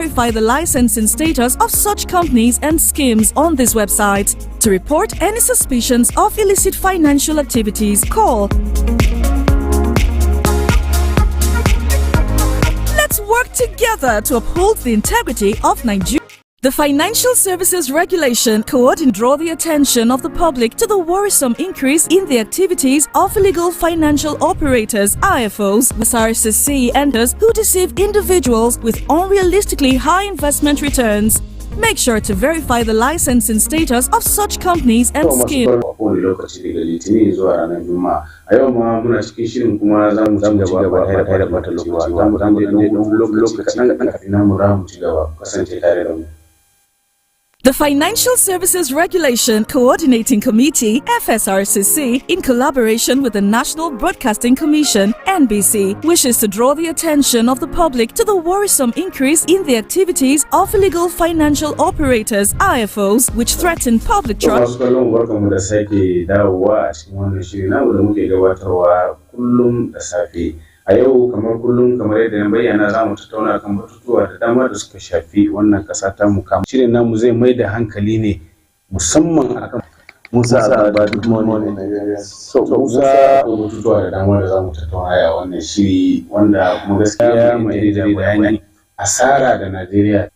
Verify the licensing status of such companies and schemes on this website. To report any suspicions of illicit financial activities, call. Let's work together to uphold the integrity of Nigeria. The Financial Services Regulation coordinates draw the attention of the public to the worrisome increase in the activities of illegal financial operators, IFOs, SRCC enters who deceive individuals with unrealistically high investment returns. Make sure to verify the licensing status of such companies and schemes. The Financial Services Regulation Coordinating Committee, FSRCC, in collaboration with the National Broadcasting Commission, NBC, wishes to draw the attention of the public to the worrisome increase in the activities of illegal financial operators, IFOs, which threaten public trust. A yau kamar kullum kamar yadda na bayyana za mu tattauna kan batutuwa da dama da suka shafi wannan kasa ta mu. Shirin namu zai mai da hankali ne musamman akan Musa good morning. So Musa batutuwa da dama da za mu tattauna a wannan shiri wanda kuma gaskiya mai da bayani asara da Najeriya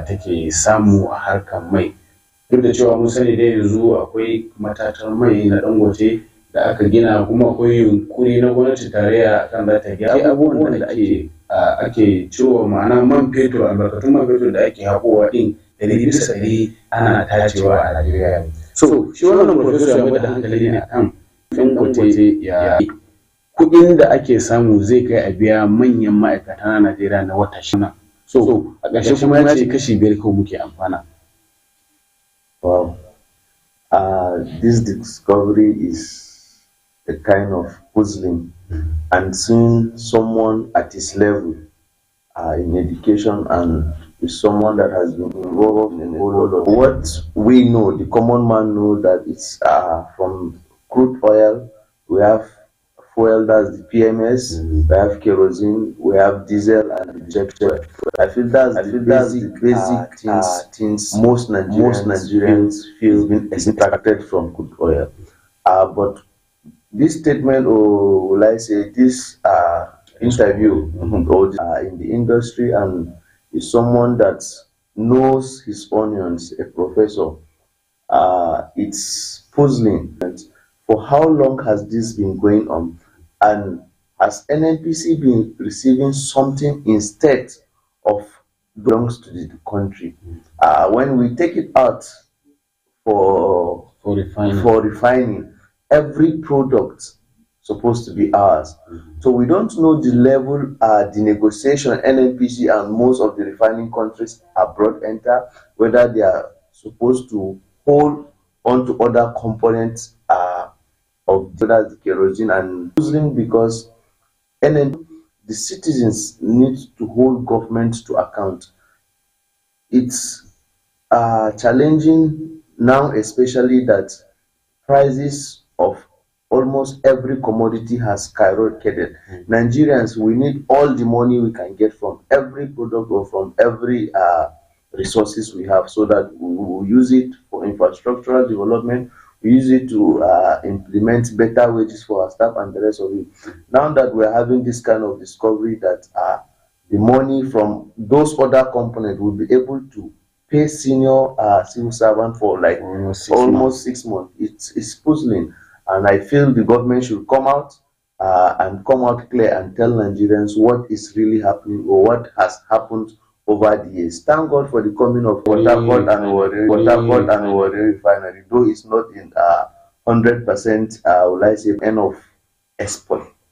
take samu a harkar mai. Duk da cewa mun sani dai yanzu akwai matatar mai na Dangote da aka gina, kuma akwai yunkuri na gwamnati tarayya kan za ta gyara abubuwan da ake ciwo, ma'ana man fetur, albarkatun man fetur da ake haƙowa din da bisa ɗari ana tacewa a Najeriya. So shi wannan professor ya mai da hankali ne akan Dangote ya kuɗin da ake samu zai kai a biya manyan ma'aikata na Najeriya na wata shida. So a ƙarshe kuma ya ce kashi 5 kawai muke amfana. Wow. This discovery is a kind of puzzling, and seeing someone at his level in education and is someone that has been involved in a whole lot of what we know, the common man know that it's from crude oil, we have fuel, that's the PMS, we have kerosene, we have diesel and injection. I feel that's the basic things most Nigerians feel been extracted from crude oil. But this statement, or will I say this interview in the industry, and is someone that knows his onions, a professor, it's puzzling. For how long has this been going on? And has NNPC been receiving something instead of belongs to the country? When we take it out for refining, every product supposed to be ours. So we don't know the level, the negotiation NNPC and most of the refining countries abroad enter, whether they are supposed to hold on to other components of the kerosene, and puzzling because the citizens need to hold government to account. It's challenging now, especially that prices of almost every commodity has skyrocketed. Nigerians, we need all the money we can get from every product or from every resources we have, so that we will use it for infrastructural development. We use it to implement better wages for our staff and the rest of it. Now that we're having this kind of discovery that the money from those other components will be able to pay senior civil servant for like almost 6 months, it's puzzling. And I feel the government should come out clear and tell Nigerians what is really happening or what has happened over the years. Thank God for the coming of Port Harcourt and Warri refinery, though it's not in 100%, will I say, end of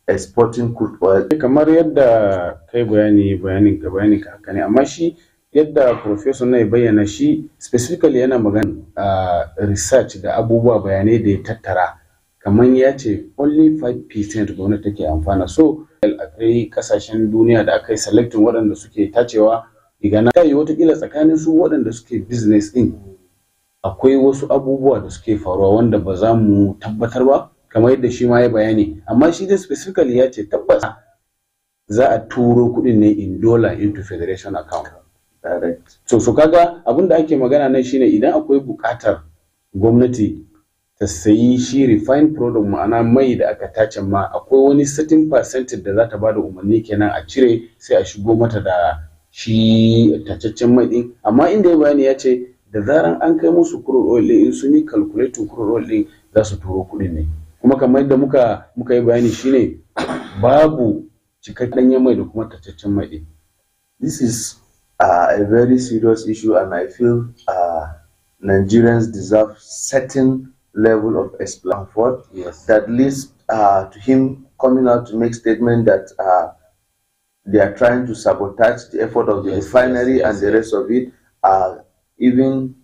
exporting crude oil. Kamar yadda kai bayani ka haka ne, amma shi yadda professor na bayyana shi specifically yana magana research da abubuwa bayanai da ya tattara, kamar ya ce only 5% gwamnati take amfana. So akwai kasashen duniya da aka yi selecting waɗanda suke tacewa daga na kai watakila tsakanin su waɗanda suke business din akwai wasu abubuwa da suke faruwa wanda ba za mu tabbatar ba, kamar yadda shi ma ya bayani. Amma shi dai specifically ya ce tabbas za a turo kuɗin ne in dollar into federation account. Direct. So kaga abin da ake magana nan shine idan akwai buƙatar gwamnati ta sayi shi refined product, ma'ana mai da aka tace ma, akwai wani certain percentage da za ta bada umarni kenan a cire sai a shigo mata da shi tacaccen mai din. Amma inda ya bayani ya ce da zaran an kai musu crude oil din, in sun yi calculating crude oil din za su turo kuɗin ne. Kuma kamar yadda muka yi bayani shine babu cikakken mai da kuma tacaccen mai din. This is a very serious issue, and I feel Nigerians deserve certain level of explanation. Yes. That leads to him coming out to make statement that they are trying to sabotage the effort of the refinery and the rest of it, even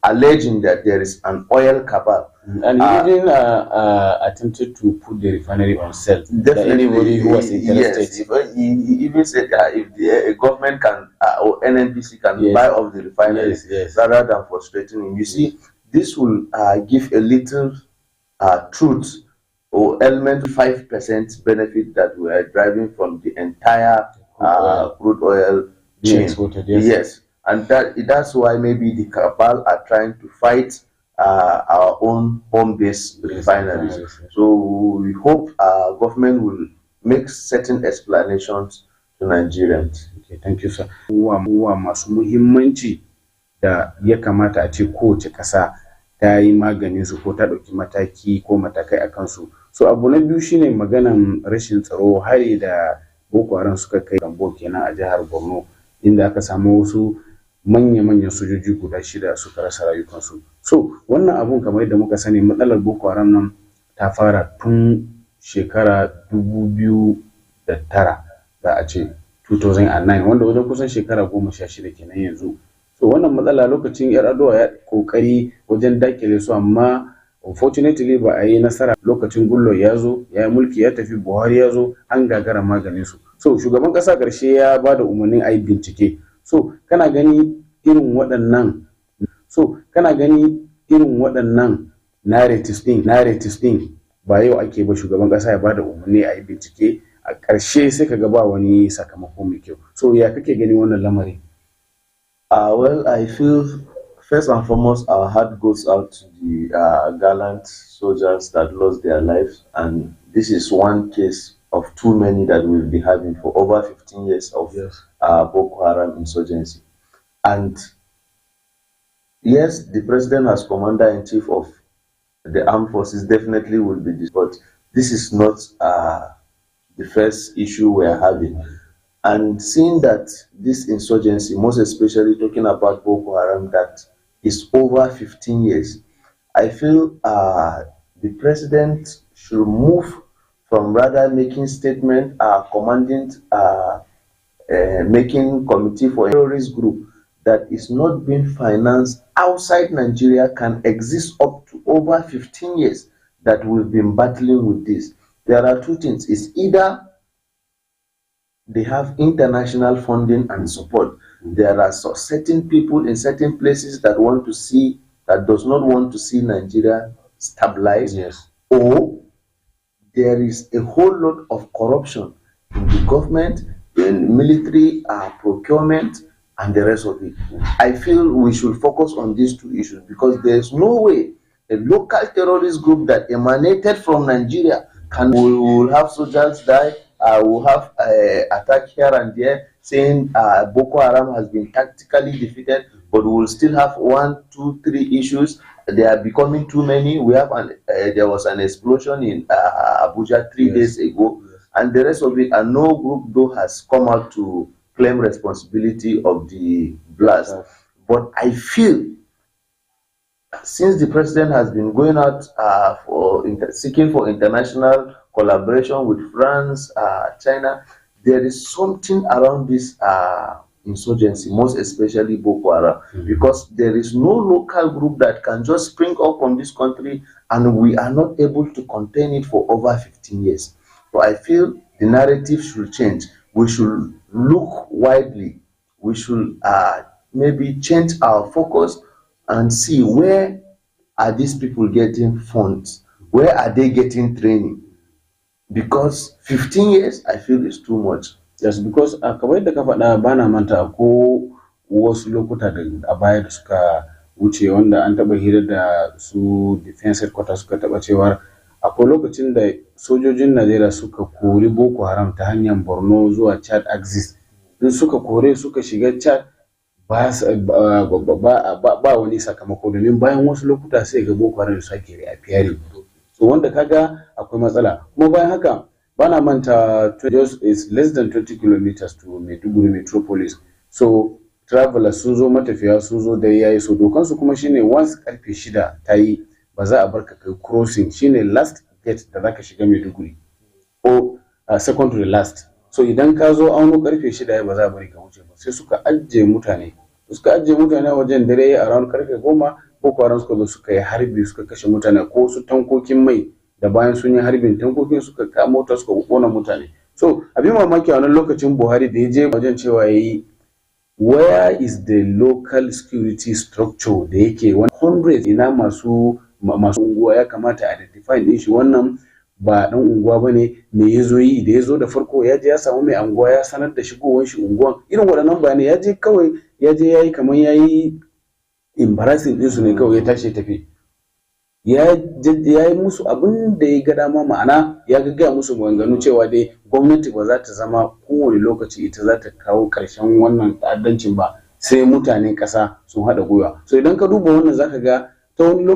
alleging that there is an oil cabal. And he even attempted to put the refinery on sale. Definitely, anybody who was interested. Yes, he even said that if the government can or NNPC can buy off the refinery, rather than frustrating him. You see, this will give a little truth or element 5% benefit that we are driving from the entire crude oil chain. Yes, and that's why maybe the cabal are trying to fight our own home-based refineries. So we hope our government will make certain explanations to Nigerians. Okay, thank you, sir. Wa masu muhimmanci da ya kamata a ce kowace ƙasa ta yi maganin su ko ta ɗauki mataki ko matakai a kansu. So abu na biyu shine maganan rashin tsaro, hari da Boko Haram suka kai Gambo kenan a jihar Borno, inda aka samu wasu manya-manyan sojoji guda 6 suka rasa rayukansu. So wannan abun kamar yadda muka sani, matsalar Boko Haram nan ta fara tun shekara 2009 za a ce 2009, wanda wajen kusan shekara 16 kenan yanzu. So wannan matsala lokacin Yar'adua ya kokari wajen dakile su, amma unfortunately ba a yi nasara. Lokacin Gullo ya zo ya yi mulki, ya tafi, Buhari ya zo, an gagara maganin su. So shugaban ƙasa ƙarshe ya ba da umarnin a yi bincike. So kana gani irin waɗannan narratives din ba yau ake ba, shugaban ƙasa ya ba da umarni a yi bincike, a ƙarshe sai ka ga ba wani sakamako mai kyau. So ya kake gani wannan lamari? Well, I feel first and foremost our heart goes out to the gallant soldiers that lost their lives, and this is one case of too many that we've been having for over 15 years of Boko Haram insurgency. And yes, the president as commander-in-chief of the armed forces definitely will be this, but this is not the first issue we are having. And seeing that this insurgency, most especially talking about Boko Haram, that is over 15 years, I feel the president should move from rather making statement, commanding, making committee for a terrorist group that is not being financed outside Nigeria can exist up to over 15 years that we've been battling with this. There are two things. It's either they have international funding and support. There are certain people in certain places that does not want to see Nigeria stabilized, or there is a whole lot of corruption in the government, in military procurement, and the rest of it. I feel we should focus on these two issues, because there's no way a local terrorist group that emanated from Nigeria will have soldiers die, will have attack here and there, saying Boko Haram has been tactically defeated, but we will still have 1, 2, 3 issues. They are becoming too many. We have there was an explosion in Abuja 3 days ago, and the rest of it, and no group though has come out to claim responsibility of the blast. But I feel, since the president has been going out seeking for international collaboration with France, China, there is something around this insurgency, most especially Boko Haram, because there is no local group that can just spring up on this country, and we are not able to contain it for over 15 years. So I feel the narrative should change. We should look widely. We should maybe change our focus and see where are these people getting funds, where are they getting training, because 15 years I feel is too much. Yes, because kamar yadda ka faɗa bana manta ko wasu lokuta da a baya da suka wuce wanda an taɓa hira da su defense headquarters suka taɓa cewa akwai lokacin da sojojin Najeriya suka kori Boko Haram ta hanyar Borno zuwa Chad axis. In suka kore suka shiga Chad ba wani sakamako domin bayan wasu lokuta sai ga Boko Haram sake reappearing. So wanda kaga akwai matsala. Kuma bayan haka bana manta just is less than 20 kilometers to Maiduguri metropolis. So travelers sun zo matafiya sun zo da yayi so dokansu kuma shine once karfe 6 ta yi ba za a bar ka kai crossing shine last gate da zaka shiga Maiduguri ko second to the last. So idan ka zo auno karfe 6 ba za a bari ka wuce ba sai suka ajiye mutane a wajen dare a ran karfe 10 ko kwaran suka zo suka yi harbi suka kashe mutane ko su tankokin mai da bayan sun yi harbin tankokin suka kama mota suka kona mutane. So abin mamaki a wannan lokacin Buhari da ya je wajen cewa yayi where is the local security structure da yake 100 ina masu unguwa ya kamata a identify din shi wannan ba dan unguwa bane me yazo yi da yazo da farko ya je ya samu mai unguwa ya sanar da shigowar shi unguwan irin waɗannan bayanai ya je kawai ya je yayi kaman yayi embarrassing din su ne kawai ya tashi tafi ya yi musu abin da ya ga dama ma'ana ya gaya musu maganganu cewa dai gwamnati ba za ta zama kowane lokaci ita za ta kawo ƙarshen wannan ta'addancin ba sai mutanen ƙasa sun haɗa gwiwa. So idan ka duba wannan zaka ga ta wani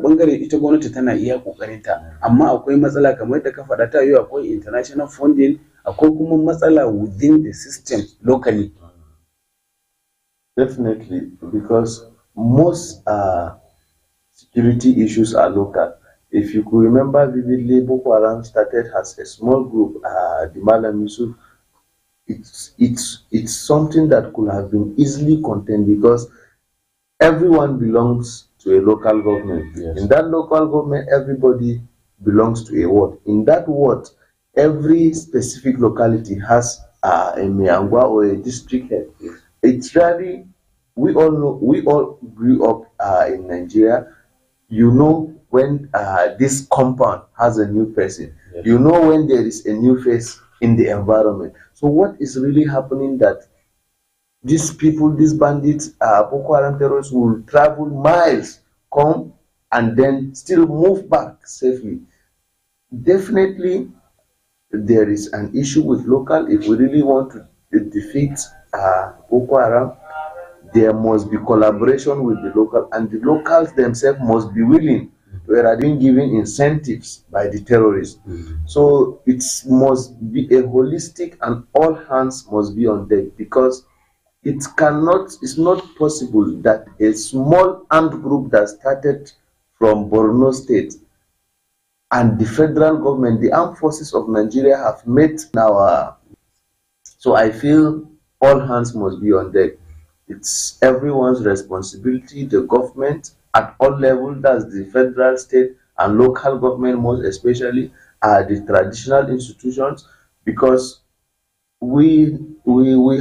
bangare ita gwamnati tana iya ƙoƙarinta amma akwai matsala kamar da ka faɗa ta yiwu akwai international funding akwai kuma matsala within the system locally. Definitely, because most security issues are local. If you could remember vividly, Boko Haram started as a small group, the Malam Yusuf. It's something that could have been easily contained because everyone belongs to a local government. Yes. In that local government, everybody belongs to a ward. In that ward, every specific locality has a Miangwa or a district head. Yes. It's really, we all grew up in Nigeria. You know when this compound has a new person. Yes. You know when there is a new face in the environment. So what is really happening that these people, these bandits, Boko Haram terrorists will travel miles, come and then still move back safely. Definitely there is an issue with local. If we really want to defeat Boko Haram, there must be collaboration with the local, and the locals themselves must be willing to rather than given incentives by the terrorists. So it must be a holistic and all hands must be on deck because it's not possible that a small armed group that started from Borno State and the federal government, the armed forces of Nigeria have met now. So I feel all hands must be on deck. It's everyone's responsibility, the government at all levels, that's the federal, state, and local government most especially, the traditional institutions, because we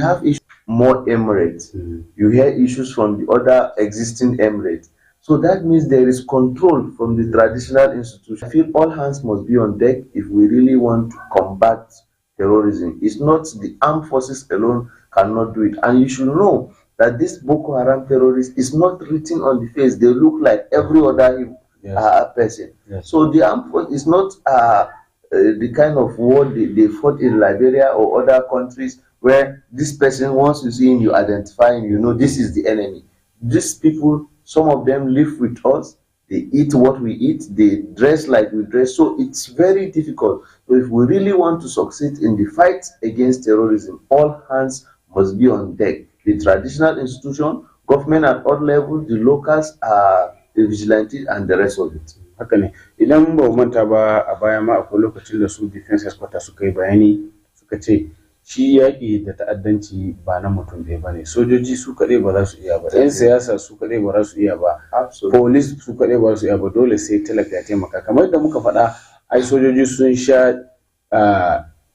have issues more emirates. You hear issues from the other existing emirates. So that means there is control from the traditional institutions. I feel all hands must be on deck if we really want to combat terrorism. It's not the armed forces alone cannot do it. And you should know that this Boko Haram terrorist is not written on the face. They look like every other person. Yes. So the armed force is not the kind of war they fought in Liberia or other countries where this person, once you see him, you identify him, you know this is the enemy. These people, some of them live with us, they eat what we eat, they dress like we dress, so it's very difficult. So if we really want to succeed in the fight against terrorism, all hands must be on deck. The traditional institution, government at all levels, the locals, the vigilantes, and the rest of it. Haka ne, idan ba manta ba a baya ma akwai lokacin da su defense headquarters suka yi bayani suka ce shi yaƙi da ta'addanci ba na mutum ɗaya ba ne. Sojoji su kaɗai ba za su iya ba, 'yan siyasa su kaɗai ba za su iya ba, police su kaɗai ba za su iya ba, dole sai talaka ya taimaka. Kamar da muka faɗa, ai sojoji sun sha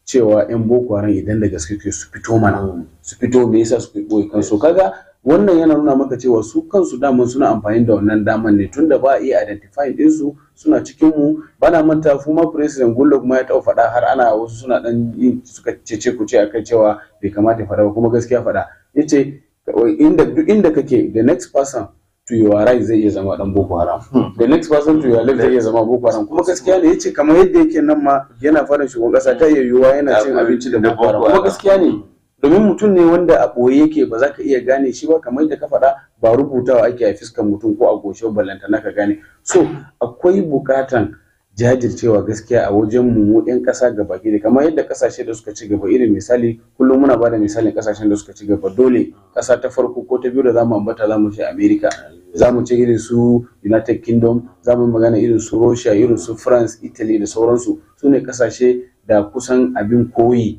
cewa 'yan Boko Haram idan da gaske su fito mana, su fito me yasa su ɓoye kansu. Kaga wannan yana nuna maka cewa su kansu daman suna amfani da wannan daman ne tunda ba a iya identifying ɗinsu suna cikin mu. Bana manta former president Goodluck ma ya taɓa faɗa har ana wasu suna ɗan yin suka cece ku ce akan cewa bai kamata ya faɗa ba, kuma gaskiya faɗa yace duk inda kake the next person to your right zai iya zama dan Boko Haram, the next person to your left zai iya zama Boko Haram, kuma gaskiya ne yace kamar yadda yake nan ma yana fara shugaban kasa ta yiwuwa yana cin abinci da Boko Haram, kuma gaskiya ne domin mutum ne wanda a ɓoye yake ba za ka iya gane shi ba, kamar yadda ka faɗa ba rubutawa ake a fiskan mutum ko a goshe ballanta na ka gane. So akwai bukatan jajircewa gaskiya a wajen mu 'yan ƙasa gaba da kamar yadda ƙasashe da suka ci gaba, irin misali kullum muna bada misalin ƙasashen da suka ci gaba, dole ƙasa ta farko ko ta biyu da zamu ambata zamu ce America, zamu ce irin su United Kingdom, zamu magana irin su Russia, irin su France, Italy da sauransu. Su ne ƙasashe da kusan abin koyi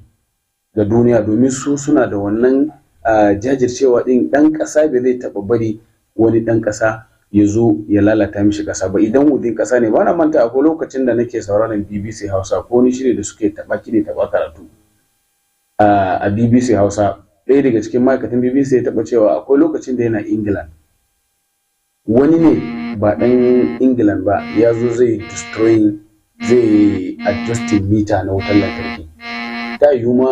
ga duniya domin su suna da wannan jajircewa din. Dan ƙasa bai zai taɓa bari wani dan ƙasa ya zo ya lalata mishi ƙasa ba, idan wudin ƙasa ne. Bana manta akwai lokacin da nake sauraron BBC Hausa ko wani shiri da suke taɓa kiɗi taɓa karatu a BBC Hausa. Ɗaya daga cikin ma'aikatan BBC ya taɓa cewa akwai lokacin da yana England, wani ne ba ɗan England ba ya zo zai destroying, zai adjusting mita na wutar lantarki. Ta yiwu ma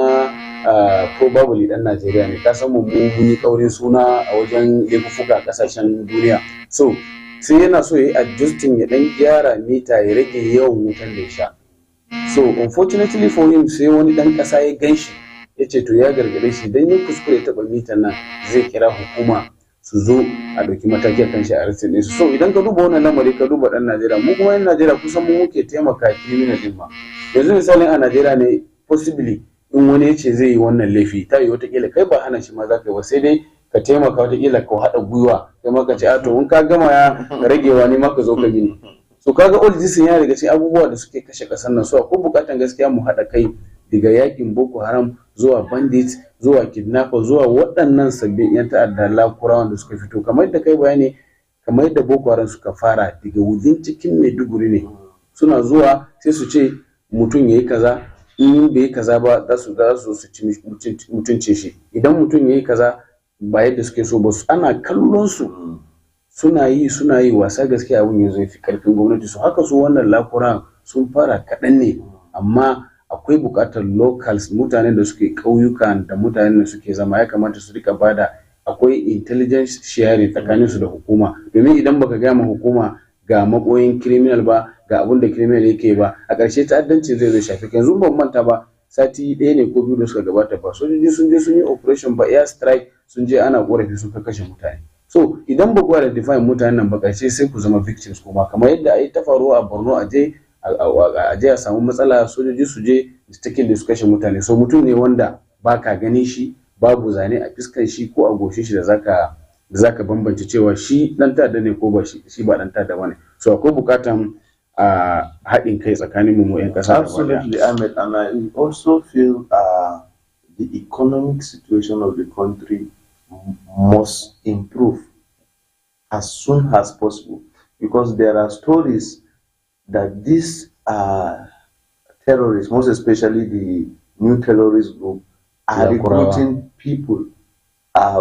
probably dan Najeriya ne, ka san mu muni kaurin suna a wajen laifuka kasashen duniya. So sai yana so ya yi adjusting, ya dan gyara mita ya rage yawan wutan da ya sha. So unfortunately for him sai wani dan kasa ya ganshi ya ce to ya gargade shi dan yin kuskure taɓa mitan nan zai kira hukuma su zo a ɗauki mataki akan shi a arrestin ɗinsu. So idan ka duba wannan lamari ka duba ɗan Najeriya, mu kuma yan Najeriya kusan mu muke taimaka criminal din ma. Yanzu misalin a Najeriya ne possibly in wani ya ce zai yi wannan laifi ta yi watakila kai ba hana shi ma za ka yi ba, sai dai ka taimaka watakila ka haɗa gwiwa kai maka ce to in ka gama ya ragewa ne maka zo ka gini. So kaga all this yana daga cikin abubuwa da suke kashe ƙasar nan. So akwai buƙatar gaskiya mu haɗa kai daga yakin Boko Haram zuwa bandits zuwa kidnapper zuwa waɗannan sabbin yan ta'adda lakurawan da suka fito, kamar yadda kai bayani, kamar yadda Boko Haram suka fara daga within cikin Maiduguri ne, suna zuwa sai su ce mutum yayi kaza, in bai kaza ba za su ci mutuncin shi, idan mutum yayi kaza ba yadda suke so ba, ana kallon su suna yi wasa. gaskiya abun yanzu fi karfin gwamnati. su haka su wannan lakura sun fara kaɗan ne, amma akwai buƙatar locals, mutanen da suke ƙauyuka da mutanen da suke zama ya kamata su rika bada, akwai intelligence sharing tsakanin su da hukuma, domin idan baka gaya ma hukuma ga makoyin criminal ba, ga abin da criminal yake ba, a ƙarshe ta'addanci zai zo shafi. Yanzu ban manta ba sati ɗaya ne ko biyu da suka gabata ba sojoji sun je sun yi operation ba air strike, sun je ana korafi sun kashe mutane. So idan ba ku identify mutanen nan ba ƙarshe sai ku zama victims kuma, kamar yadda ai ta faruwa a Borno, a je a samu matsala sojoji su je cikin da su kashe mutane. So mutum ne wanda baka ganin shi, babu zane a fiskan shi ko a goshin shi da zaka bambance cewa shi dan ta'adda ne ko ba shi ba dan ta'adda bane. So akwai bukatan haɗin kai tsakanin mu 'yan ƙasa. Absolutely, Ahmed, and I also feel the economic situation of the country must improve as soon as possible, because there are stories that these terrorists, most especially the new terrorist group, are recruiting people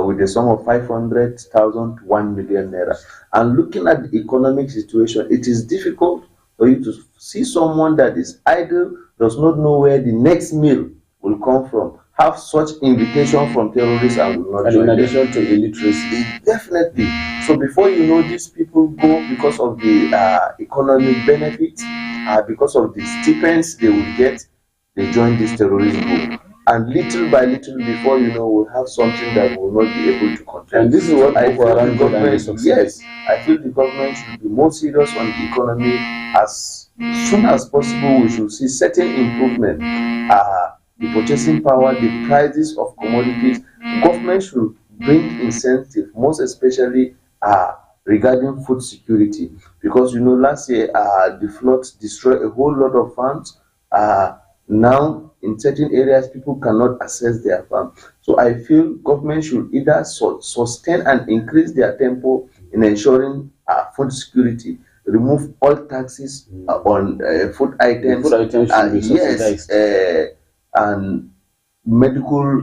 with a sum of 500,000 to 1 million naira. And looking at the economic situation, it is difficult for you to see someone that is idle, does not know where the next meal will come from, have such invitation from terrorists and will not join. In addition to illiteracy. Definitely. So before you know, these people go because of the economic benefits, because of the stipends they will get, they join this terrorist group. And little by little, before you know, we'll have something that will not be able to control. And this is what I feel the government, yes, I feel the government should be more serious on the economy. As soon as possible, we should see certain improvement. The purchasing power, the prices of commodities. Government should bring incentive, most especially regarding food security, because you know last year the floods destroyed a whole lot of farms. Now in certain areas people cannot access their farm. So I feel government should either sustain and increase their tempo in ensuring food security, remove all taxes on food items. Food items should be subsidized. Yes, and medical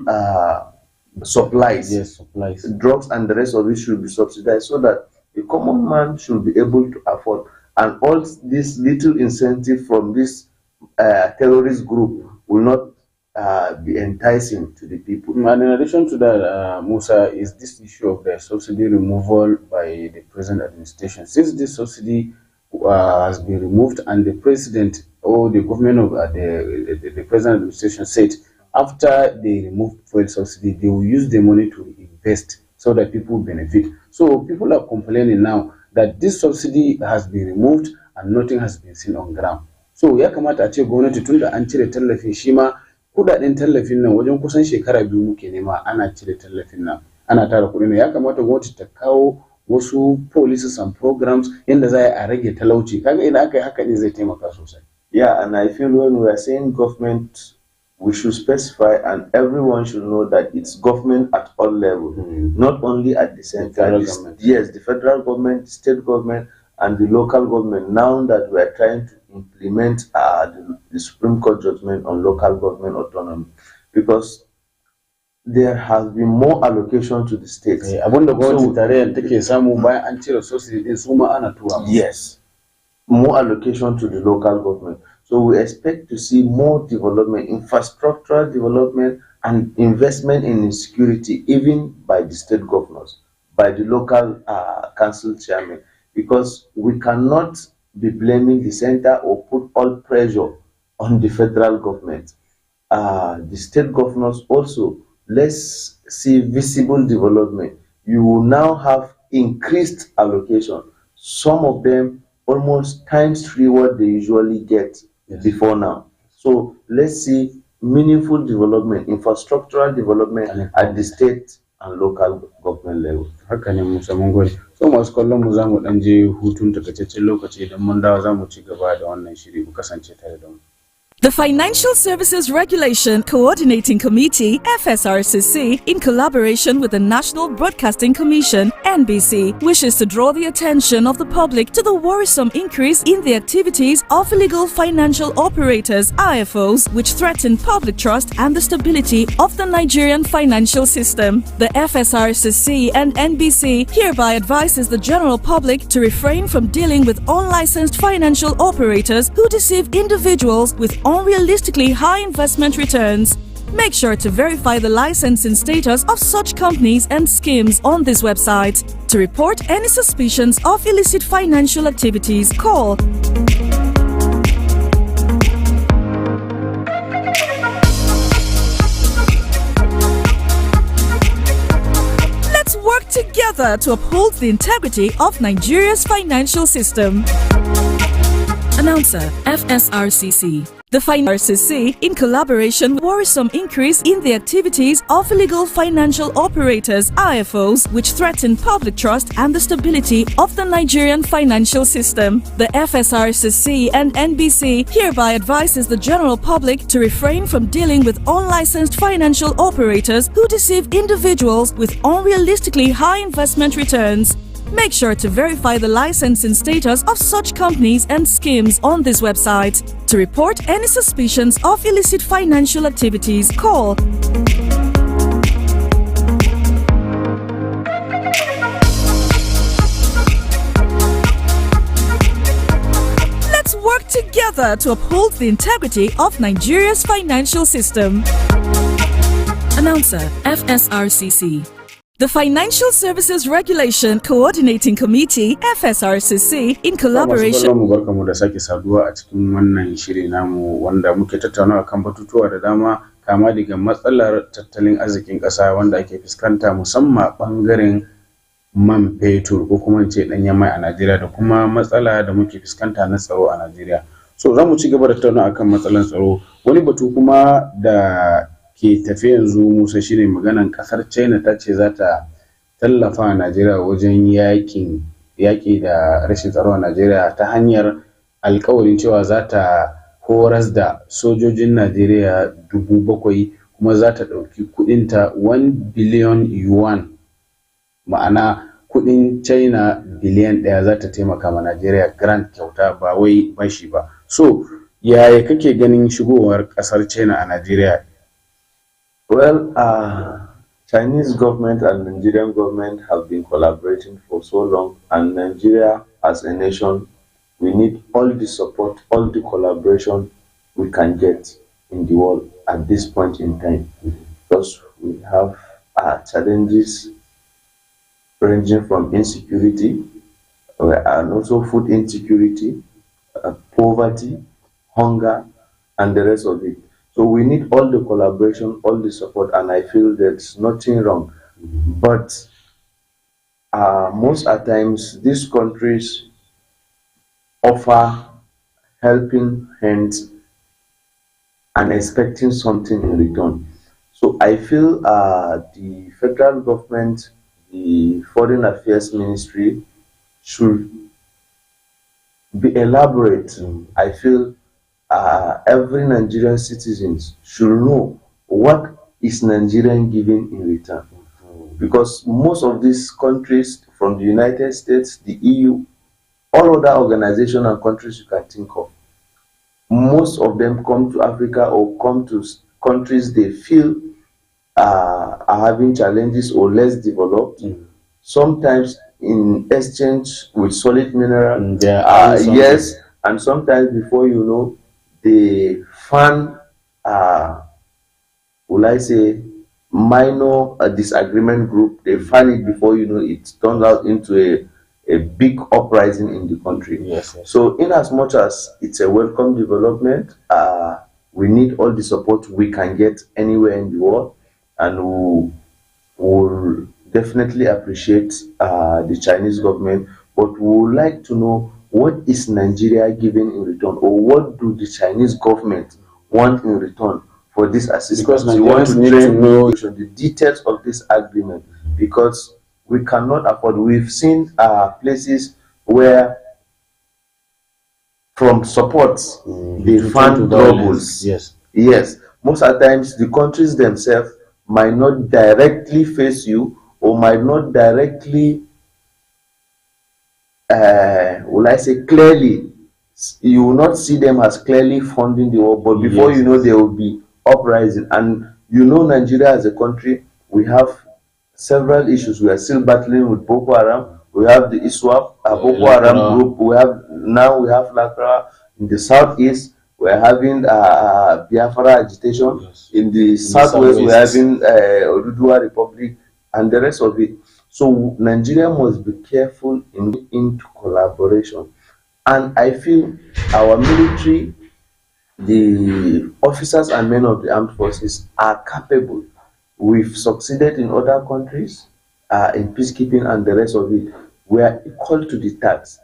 supplies. Yes, supplies. Drugs and the rest of it should be subsidized so that the common man should be able to afford. And all this little incentive from this terrorist group will not be enticing to the people. And in addition to that, Musa, is this issue of the subsidy removal by the present administration. Since this subsidy has been removed, and the president or the government of the present administration said after they remove fuel subsidy, they will use the money to invest so that people benefit. So people are complaining now that this subsidy has been removed and nothing has been seen on ground. So ya kamata a ce gwamnati tun da an cire tallafin shi ma kudaden tallafin nan wajen kusan shekara biyu muke nema ana cire tallafin nan ana tara kuɗi ne, ya kamata gwamnati ta kawo wasu policies and programs yanda za a rage talauci. Kaga idan aka yi haka ne zai taimaka sosai. Yeah, and I feel when we are saying government, we should specify, and everyone should know that it's government at all levels, not only at the center. Yes, the federal government, the state government, and the local government. Now that we are trying to implement the Supreme Court judgment on local government autonomy, because there has been more allocation to the states. Yes, more allocation to the local government. So we expect to see more development, infrastructural development, and investment in security, even by the state governors, by the local council chairman, because we cannot be blaming the center or put all pressure on the federal government. The state governors also, let's see visible development. You will now have increased allocation. Some of them almost ×3 what they usually get before now. So let's see meaningful development, infrastructural development at the state and local government level. Haka ne Musa, mun gode. So masu kallon mu zamu dan je hutun takaitaccen lokaci, idan mun dawo zamu ci gaba da wannan shiri, ku kasance tare da mu. The Financial Services Regulation Coordinating Committee, FSRCC, in collaboration with the National Broadcasting Commission, NBC, wishes to draw the attention of the public to the worrisome increase in the activities of illegal financial operators, IFOs, which threaten public trust and the stability of the Nigerian financial system. The FSRCC and NBC hereby advises the general public to refrain from dealing with unlicensed financial operators who deceive individuals with unrealistically high investment returns. Make sure to verify the licensing status of such companies and schemes on this website. To report any suspicions of illicit financial activities, call Let's work together to uphold the integrity of Nigeria's financial system. Announcer, FSRCC. The FSRCC, in collaboration with worrisome increase in the activities of illegal financial operators, IFOs, which threaten public trust and the stability of the Nigerian financial system. The FSRCC and NBC hereby advises the general public to refrain from dealing with unlicensed financial operators who deceive individuals with unrealistically high investment returns. Make sure to verify the licensing status of such companies and schemes on this website. To report any suspicions of illicit financial activities, call Let's work together to uphold the integrity of Nigeria's financial system. Announcer, FSRCC. The Financial Services Regulation Coordinating Committee, FSRCC, in collaboration. Barkamu da sake saduwa a cikin wannan shiri namu wanda muke tattaunawa kan batutuwa da dama, kama daga matsalar tattalin arzikin ƙasa wanda ake fuskanta musamman bangaren man fetur ko kuma ce danyen mai a Najeriya, da kuma matsala da muke fuskanta na tsaro a Najeriya. So zamu ci gaba da tattaunawa akan matsalan tsaro. Wani batu kuma da ke tafe yanzu Musa shine maganan kasar China ta ce za ta tallafa Najeriya wajen yaƙi da rashin tsaro a Najeriya ta hanyar alƙawarin cewa za ta horas da sojojin Najeriya 7,000 kuma za ta ɗauki kuɗinta 1 billion yuan, ma'ana kuɗin China biliyan 1 za ta taimaka ma Najeriya grant kyauta ba wai bashi ba. So yaya kake ganin shigowar ƙasar China a Najeriya? Well, Chinese government and Nigerian government have been collaborating for so long, and Nigeria as a nation, we need all the support, all the collaboration we can get in the world at this point in time, because we have challenges ranging from insecurity and also food insecurity, poverty, hunger, and the rest of it. So we need all the collaboration, all the support, and I feel there's nothing wrong. But most at times, these countries offer helping hands and expecting something in return. So I feel the federal government, the Foreign Affairs Ministry should be elaborate. I feel every Nigerian citizen should know what is Nigerian giving in return. Because most of these countries, from the United States, the EU, all other organizations and countries you can think of, most of them come to Africa or come to countries they feel are having challenges or less developed. Sometimes in exchange with solid mineral, yes, and sometimes before you know, they fund will I say minor disagreement group. They find it before you know it turns out into a big uprising in the country. Yes. So in as much as it's a welcome development, we need all the support we can get anywhere in the world, and we will definitely appreciate the Chinese government, but we would like to know what is Nigeria giving in return, or what do the Chinese government want in return for this assistance. Because Nigerians need to know the details of this agreement, because we cannot afford. We've seen places where from support they fund troubles. Yes, most of the times the countries themselves might not directly face you, or might not directly will I say clearly, you will not see them as clearly funding the war, but before you know, there will be uprising. And you know, Nigeria as a country, we have several issues. We are still battling with Boko Haram. We have the ISWAP, Boko Haram group. We have Lakra in the southeast. We are having Biafra agitation. In the southwest. We are having Oduduwa Republic and the rest of it. So Nigeria must be careful into collaboration. And I feel our military, the officers and men of the armed forces, are capable. We've succeeded in other countries in peacekeeping and the rest of it. We are equal to the task.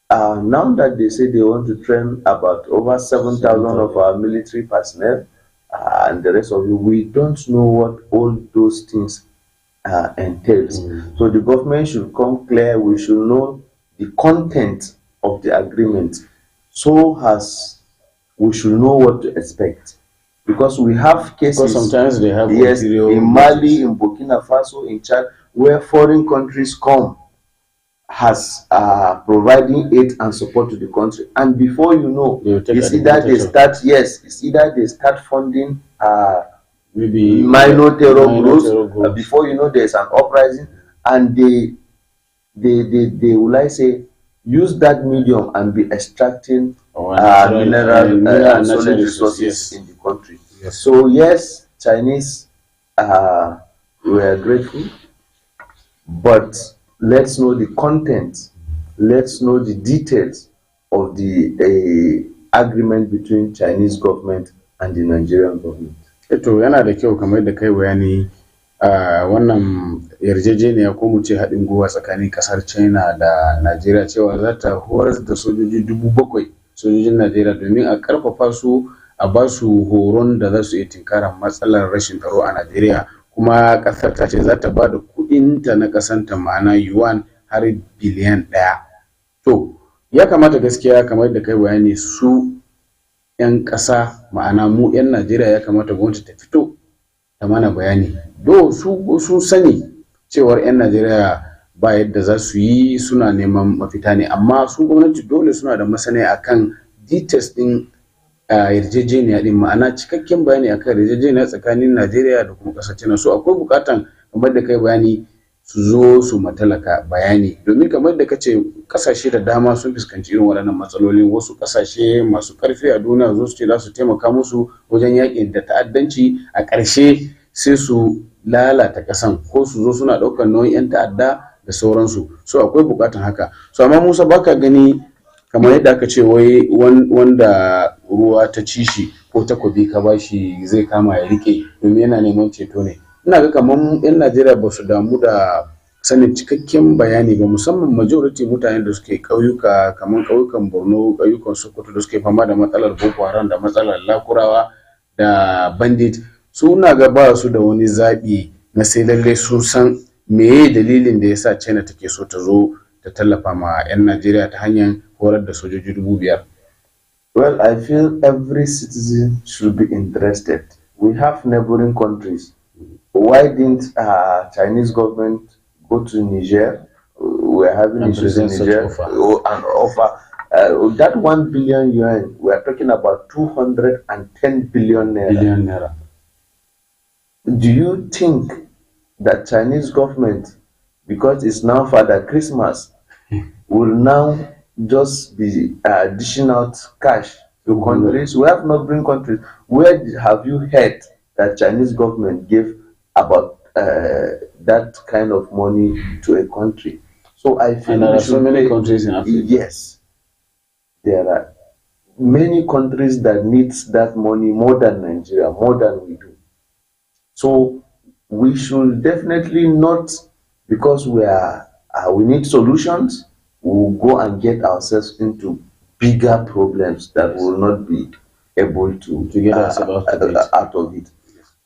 Now that they say they want to train about over 7,000 of our military personnel and the rest of it, we don't know what all those things entails. So the government should come clear. We should know the content of the agreement, so as we should know what to expect. Because we have cases, because sometimes they have in Mali, in Burkina Faso, in Chad, where foreign countries come has providing aid and support to the country, and before you know, it's either they start funding maybe minor terror groups. Before you know, there's an uprising, and they will I say use that medium and be extracting mineral and solid resources in the country. So yes, Chinese, we are grateful, but let's know the content, let's know the details of the agreement between Chinese government and the Nigerian government. To yana da kyau kamar da kai bayani wannan yarjejeniya ko mu ce haɗin gwiwa tsakanin ƙasar China da Najeriya cewa za ta horar da sojoji 7,000 sojojin Najeriya domin a ƙarfafa su, a ba su horon da za su iya tinkarar matsalar rashin tsaro a Najeriya. Kuma ƙasar ta ce za ta ba da kuɗinta na ƙasanta, ma'ana yuan har biliyan 1. To ya kamata gaskiya kamar da kai bayani, su 'yan ƙasa, ma'ana mu 'yan Najeriya, ya kamata gwamnati ta fito ta mana bayani. Do su sani cewar 'yan Najeriya ba yadda za su yi, suna neman mafita ne, amma su gwamnati dole suna da masaniya akan details din yarjejeniya din, ma'ana cikakken bayani akan yarjejeniya tsakanin Najeriya da kuma ƙasar China. So akwai bukatan kamar da kai bayani su zo su matalaka bayani, domin kamar da kace kasashe da dama sun fuskanci irin waɗannan matsaloli. Wasu kasashe masu ƙarfi a duniya zo su ce za su taimaka musu wajen yaƙi da ta'addanci, a ƙarshe sai su lalata ƙasan ko su zo suna ɗaukar nauyin 'yan ta'adda da sauransu. So akwai bukatan haka. So amma Musa, baka gani kamar yadda aka ce wai wanda ruwa ta ci shi ko takobi ka bashi zai kama ya rike domin yana neman ceto ne. Ina ga kamar 'yan Najeriya ba su damu da sanin cikakken bayani ba, musamman majority mutanen da suke ƙauyuka kamar ƙauyukan Borno, ƙauyukan Sokoto da suke fama da matsalar Boko Haram da matsalar Lakurawa da bandit. Suna ga ba su da wani zaɓi na sai lallai sun san meye dalilin da yasa China take so ta zo ta tallafa ma 'yan Najeriya ta hanyar horar da sojoji 5,000. Well, I feel every citizen should be interested. We have neighboring countries. Why didn't Chinese government go to Niger? We're having issues in Niger and offer that 1 billion yuan. We are talking about 210 billion naira. Do you think that Chinese government, because it's now Father Christmas, will now just be dishing out cash to countries? We have neighboring countries. Where have you heard that Chinese government gave about that kind of money to a country? So I feel there are so many countries in Africa. Yes, there are many countries that needs that money more than Nigeria, more than we do. So we should definitely not, because we need solutions, we'll go and get ourselves into bigger problems that will not be able to get us out of it.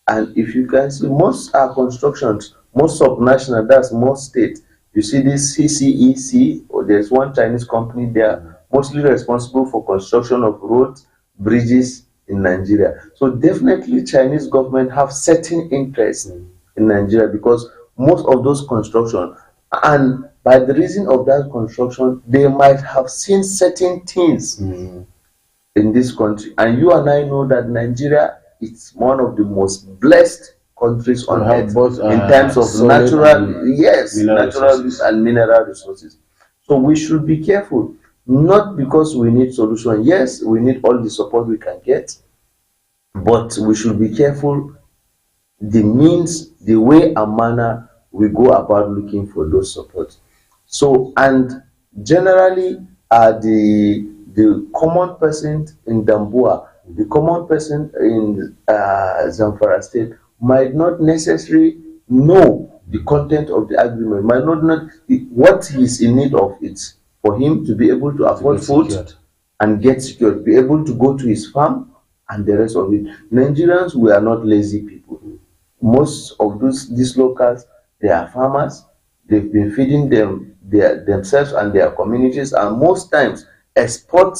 And if you can see, most constructions, most subnational, that's most state. You see this CCEC, or there's one Chinese company there, mostly responsible for construction of roads, bridges in Nigeria. So definitely Chinese government have certain interest in Nigeria, because most of those construction, and by the reason of that construction, they might have seen certain things in this country. And you and I know that Nigeria is one of the most blessed countries on earth in terms of natural and mineral resources. So we should be careful, not because we need solution. Yes, we need all the support we can get, but we should be careful the means, the way and manner we go about looking for those supports. So, and generally, the common person in Damboa, the common person in Zamfara State might not necessarily know the content of the agreement, might not know what he is in need of. It's for him to be able to afford food and get secured, be able to go to his farm and the rest of it. Nigerians, we are not lazy people. Most of these locals, they are farmers. They've been feeding themselves and their communities, and most times export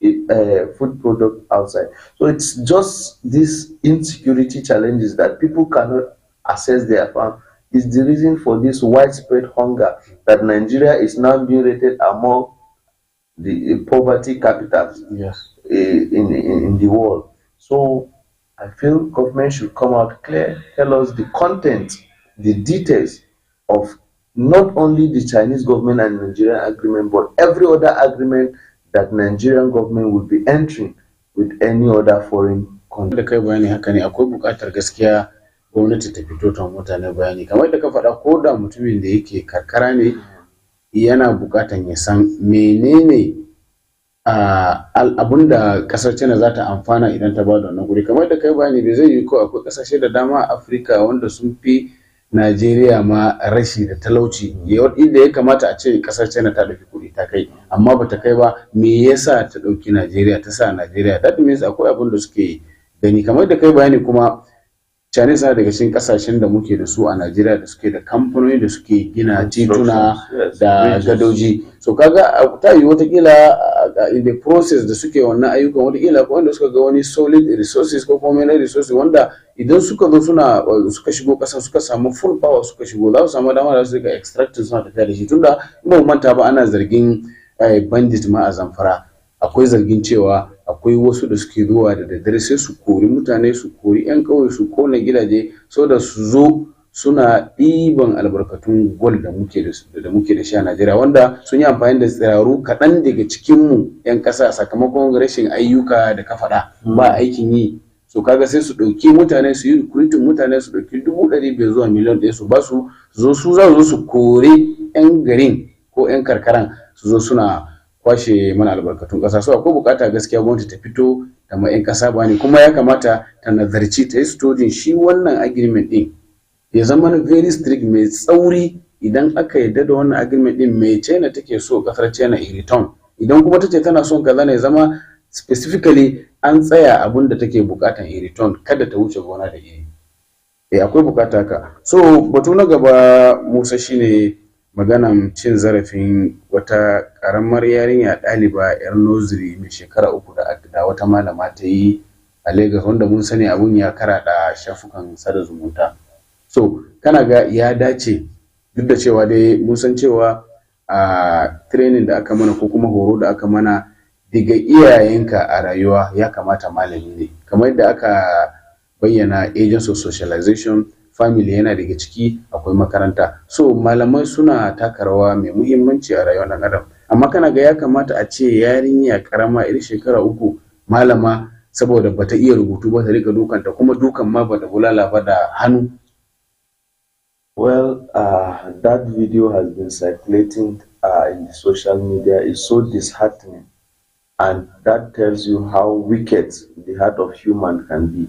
food product outside. So it's just these insecurity challenges that people cannot access their farm is the reason for this widespread hunger that Nigeria is now being rated among the poverty capitals in the world. So I feel government should come out clear, tell us the content, the details of not only the Chinese government and Nigerian agreement, but every other agreement that Nigerian government will be entering with any other foreign country. Da kai bayani haka ne, akwai buƙatar gaskiya gwamnati ta fito ta mutane bayani. Kamar da ka faɗa, ko da mutumin da yake karkara ne yana buƙatar ya san menene abun da ƙasar China za ta amfana idan ta ba da wannan guri. Kamar da kai bayani, bai zai yi ko akwai ƙasashe da dama a Afirka wanda sun fi Najeriya ma rashi da talauci, inda ya kamata a ce kasar China ta dauki kuɗi ta kai, amma bata kai ba. Me yasa ta dauki Najeriya, ta sa Najeriya? That means akwai abin da suke gani. Kamar da kai bayani kuma, China na daga cikin kasashen da muke da su a Najeriya da suke da kamfanoni da suke gina tituna da gadoji. So kaga ta yi watakila in the process da suke wannan ayyukan, watakila ko wanda suka ga wani solid resources ko kuma mineral resources wanda idan suka zo suka shigo ƙasa, suka samu full power, suka shigo, za su samu dama da su rika extracting suna tafiya da shi. Tunda in ba manta ba, ana zargin bandit ma a Zamfara akwai zargin cewa akwai wasu da suke zuwa da daddare sai su kori mutane, su kori 'yan ƙauye, su kona gidaje so da su zo suna ɗiban albarkatun gwal da muke da shi a Najeriya, wanda sun yi amfani da tsiraru kaɗan daga cikinmu 'yan ƙasa sakamakon rashin ayyuka da ka faɗa, ba aikin yi. So kaga sai su ɗauki mutane, su yi recruiting mutane, su ɗauki 500,000 zuwa miliyan ɗaya su ba su zo, su za su kore 'yan garin ko 'yan karkaran su zo suna kwashe mana albarkatun ƙasa. So akwai bukata gaskiya gwamnati ta fito da ma 'yan ƙasa bani, kuma ya kamata ta nazarci ta yi studying shi wannan agreement ɗin ya zama very strict, mai tsauri. Idan aka yarda da wannan agreement ɗin, mai China take so ƙasar China in return, idan kuma tace tana son kaza ne, zama specifically an tsaya abin da take bukatan in return, kada ta wuce gona da iri. Akwai bukata haka. So batu na gaba Musa shine maganan cin zarafin wata karamar yarinya ɗaliba yar nursery mai shekara 3 da wata malama ta yi a Lagos, wanda mun sani abun ya karaɗa shafukan sada zumunta. So kana ga ya dace, duk da cewa dai mun san cewa a training da aka mana ko kuma horo da aka mana daga iyayenka a rayuwa ya kamata malami ne, kamar yadda aka bayyana agents of socialization, family yana daga ciki, akwai makaranta. So malamai suna taka rawa mai muhimmanci a rayuwar ɗan adam, amma kana ga ya kamata a ce yarinya karama irin shekara 3 malama saboda bata iya rubutu ba ta rika dukanta, kuma dukan ma bata bulala ba da hannu. Well, that video has been circulating in the social media. It's so disheartening, and that tells you how wicked the heart of human can be.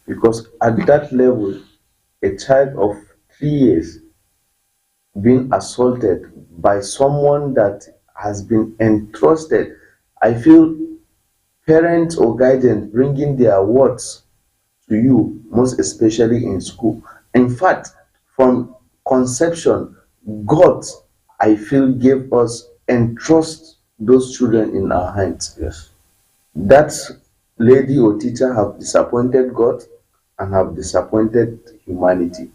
Because at that level, a child of 3 years being assaulted by someone that has been entrusted, I feel parents or guardians bringing their words to you, most especially in school. In fact, from conception, God, I feel, gave us entrust those children in our hands. Yes. That lady or teacher have disappointed God and have disappointed humanity.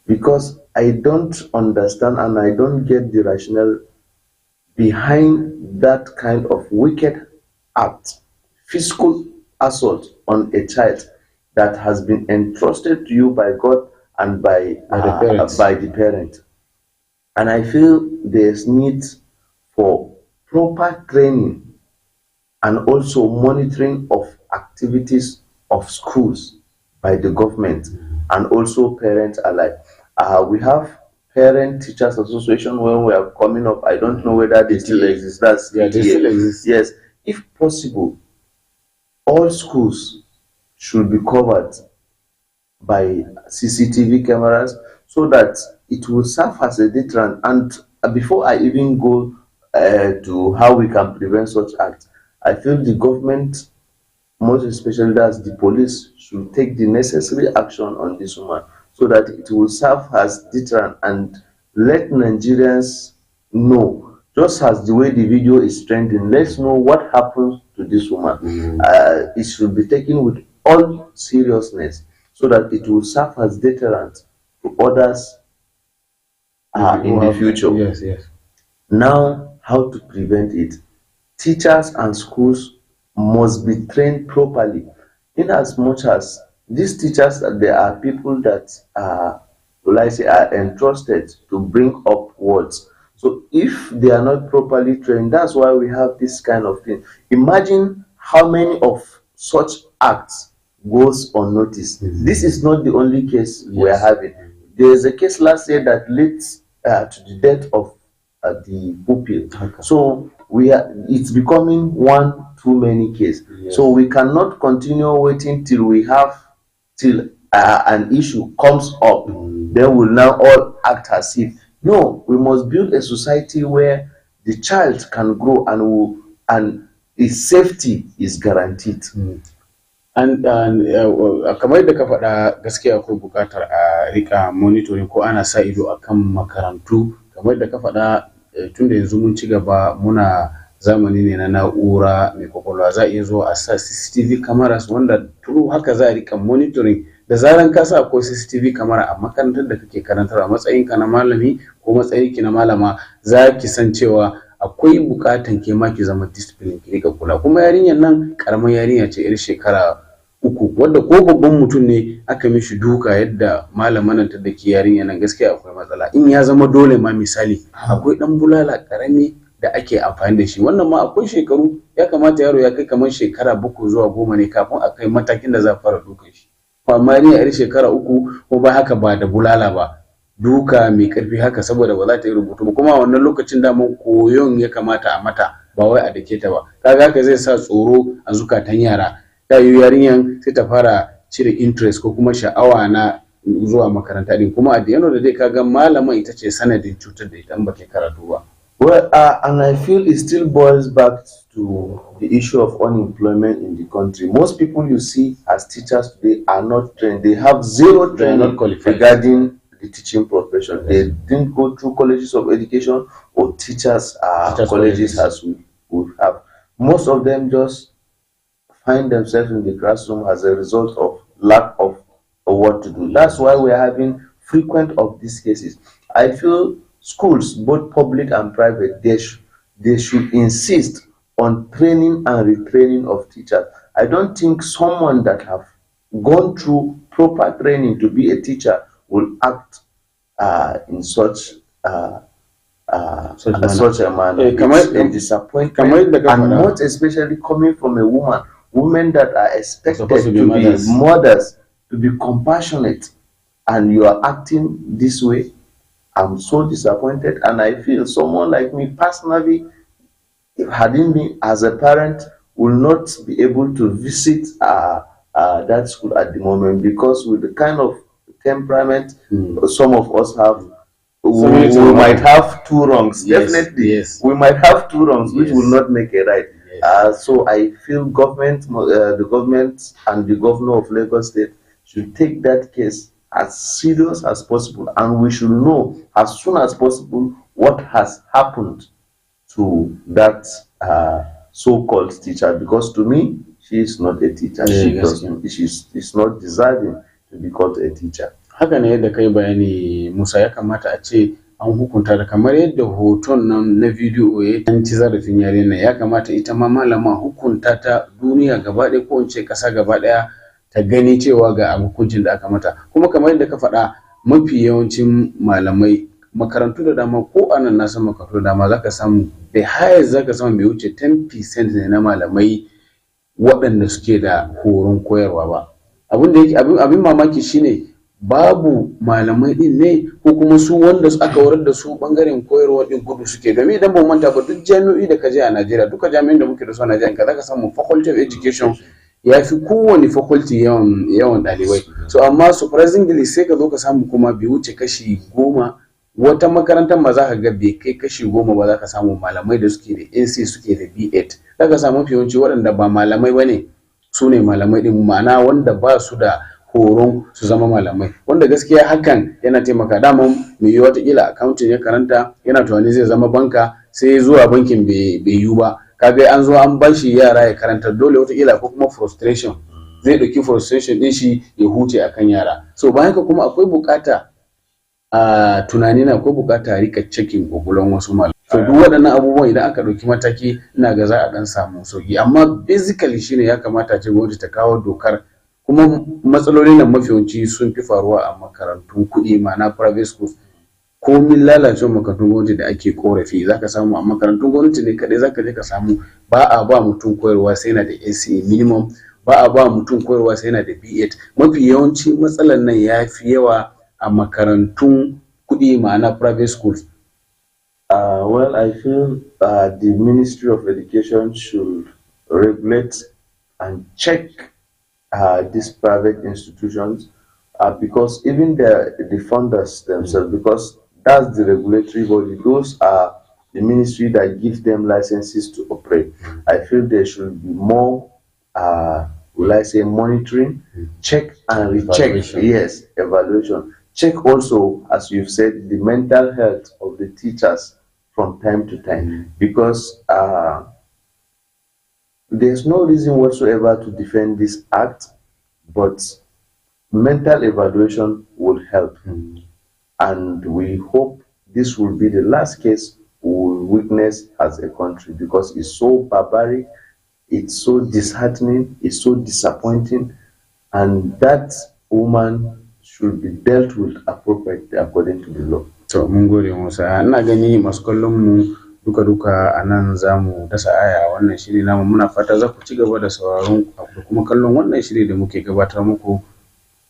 Because I don't understand and I don't get the rationale behind that kind of wicked act, physical assault on a child that has been entrusted to you by God and by the parent. And I feel there's need for proper training and also monitoring of activities of schools by the government and also parents alike. We have Parent Teachers Association when we are coming up. I don't know whether they still exist. They still exist. Yes. If possible, all schools should be covered by CCTV cameras so that it will serve as a deterrent. And before I even go to how we can prevent such acts, I feel the government, most especially that's the police, should take the necessary action on this woman so that it will serve as deterrent and let Nigerians know, just as the way the video is trending, let's know what happened to this woman. It should be taken with all seriousness so that it will serve as deterrent to others in the future. Yes, yes. Now, how to prevent it? Teachers and schools must be trained properly, in as much as these teachers, there are people that are entrusted to bring up words. So if they are not properly trained, that's why we have this kind of thing. Imagine how many of such acts goes unnoticed. This is not the only case we are having. There is a case last year that led to the death of the pupil. So it's becoming one too many cases. Yes. So we cannot continue waiting till an issue comes up. Then we'll now all act as if. No, we must build a society where the child can grow and his safety is guaranteed. And kamar yadda ka faɗa, gaskiya akwai buƙatar a rika monitoring ko ana sa ido akan makarantu. Kamar yadda ka faɗa, tunda yanzu mun ci gaba, muna zamani ne na na'ura mai kwakwalwa, za a iya zo a sa CCTV cameras wanda through haka za a rika monitoring. Da zaran ka sa akwai CCTV camera a makarantar da kake karantar a matsayinka na malami ko matsayinki na malama, za ki san cewa akwai bukatan ke ma ki zama discipline ki rika kula. Kuma yarinyar nan karamar yarinya ce yar shekara 3 wanda ko babban mutum ne aka mishi duka yadda malaman ta da ke yarinyar nan gaskiya akwai matsala. In ya zama dole ma misali akwai dan bulala karami da ake amfani da shi, wannan ma akwai shekaru, ya kamata yaro ya kai kamar shekara 7 zuwa 10 ne kafin a kai matakin da za a fara dukan shi. Amma ni a yar shekara 3 ko ba haka ba da bulala ba, duka mai karfi haka saboda ba za ta yi rubutu ba, kuma wannan lokacin daman koyon ya kamata a mata ba wai a dake ta ba. Kaga haka zai sa tsoro a zukatan yara, ta yi yarinyan sai ta fara cire interest ko kuma sha'awa na zuwa makaranta din, kuma a da yano da dai kaga malaman ita ce sanadin cutar da ita in ba ke karatu ba. Well, and I feel it still boils back to the issue of unemployment in the country. Most people you see as teachers today are not trained. They have zero training regarding the teaching profession. They didn't go through colleges of education or teachers colleges as we would have. Most of them just find themselves in the classroom as a result of lack of what to do. That's why we're having frequent of these cases. I feel schools, both public and private, they should insist on training and retraining of teachers. I don't think someone that have gone through proper training to be a teacher will act in such a manner. It's a disappointment, and not especially coming from a woman. Women that are expected to be mothers, to be compassionate, and you are acting this way. I'm so disappointed, and I feel someone like me personally, having me as a parent, will not be able to visit that school at the moment, because with the kind of temperament some of us have, we might have 2 wrongs. Yes, definitely, we might have 2 wrongs, which will not make a right. So I feel the government and the governor of Lagos State should take that case as serious as possible, and we should know as soon as possible what has happened to that so-called teacher, because to me she is not a teacher. She's not deserving to be called a teacher. Haka ne yadda kai bayani Musa, ya kamata a ce an hukunta da kamar yadda hoton nan na bidiyo ya ci zarafin yare nan, ya kamata ita ma malama hukunta ta duniya gaba ɗaya, ko in ce ƙasa gaba ɗaya ta gani cewa ga hukuncin da aka mata. Kuma kamar yadda ka faɗa, mafi yawancin malamai makarantu da dama, ko anan na san makarantu da dama zaka samu the highest zaka samu bai wuce 10% ne na malamai waɗanda suke da horon koyarwa ba. Abin mamaki shine babu malamai din ne, ko kuma su wanda aka horar da su bangaren koyarwa din kudu suke. Domin idan ba mu manta ba, duk jami'o'i da ka je a Najeriya, duka jami'in da muke da su a Najeriya, ka zaka samu faculty of education ya fi kowane faculty yawan ɗalibai. So amma surprisingly sai ka zo ka samu kuma bai wuce kashi 10. Wata makarantar ma za ka ga bai kai kashi 10 ba za ka samu malamai da suke da NC, suke da B8. Za ka samu yawanci waɗanda ba malamai ba ne, su ne malamai ɗin, ma'ana wanda ba su da horon su zama malamai, wanda gaskiya hakan yana taimaka. Daman mai yi watakila accounting ya karanta, yana tunani zai zama banka, sai zuwa bankin bai yiwu ba, kaga an zo an bashi yara ya karanta, dole watakila ko kuma frustration, zai ɗauki frustration ɗin shi ya huce akan yara. So bayan ka kuma akwai bukata a tunani na, akwai bukata a rika checking kwakwalwan wasu malamai. So duk waɗannan abubuwan idan aka ɗauki mataki, ina ga za a ɗan samu sauki. Amma basically shine ya kamata ce gwamnati ta kawo dokar, kuma matsalolin nan mafi yawanci sun fi faruwa a makarantun kuɗi, ma'ana private schools. Komin lalacewar makarantun gwamnati da ake korafi, zaka samu a makarantun gwamnati ne kadai zaka je ka samu ba a ba mutum koyarwa sai yana da NCE minimum, ba a ba mutum koyarwa sai yana da B8. Mafi yawanci matsalar nan ya fi yawa a makarantun kuɗi, ma'ana private schools. Well, I feel the Ministry of Education should regulate and check these private institutions, because even the funders themselves, because that's the regulatory body, those are the ministry that gives them licenses to operate. I feel there should be more, will I say, monitoring, check and recheck. Evaluation. Yes, evaluation. Check also, as you've said, the mental health of the teachers from time to time, because there's no reason whatsoever to defend this act, but mental evaluation will help. And we hope this will be the last case we weakness as a country because it's so barbaric, it's so disheartening, it's so disappointing, and that woman should be dealt with appropriately according to the law. To mun gode Musa, ina gani masu kallon mu duka a nan za mu dasa aya a wannan shiri namu. Muna fata za ku ci gaba da sauraron da kuma kallon wannan shiri da muke gabatar muku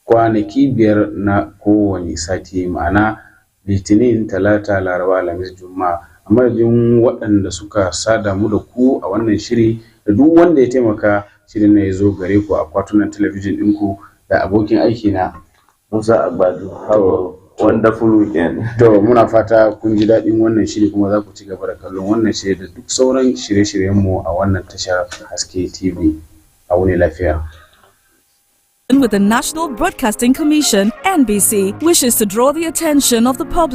kwanaki 5 na kowane sati, ma'ana Litinin, Talata, Laraba, Alhamis, Juma'a. A madadin waɗanda suka sada mu da ku a wannan shiri da duk wanda ya taimaka shirin na ya zo gare ku a kwatunan talabijin ɗinku da abokin aiki na Musa Agbadu. Have a wonderful weekend. To muna fata kun ji daɗin wannan shiri kuma za ku ci gaba da kallon wannan shiri da duk sauran shirye-shiryenmu a wannan tashar Haske-Tv. A wuni lafiya. With the National Broadcasting Commission, NBC wishes to draw the attention of the public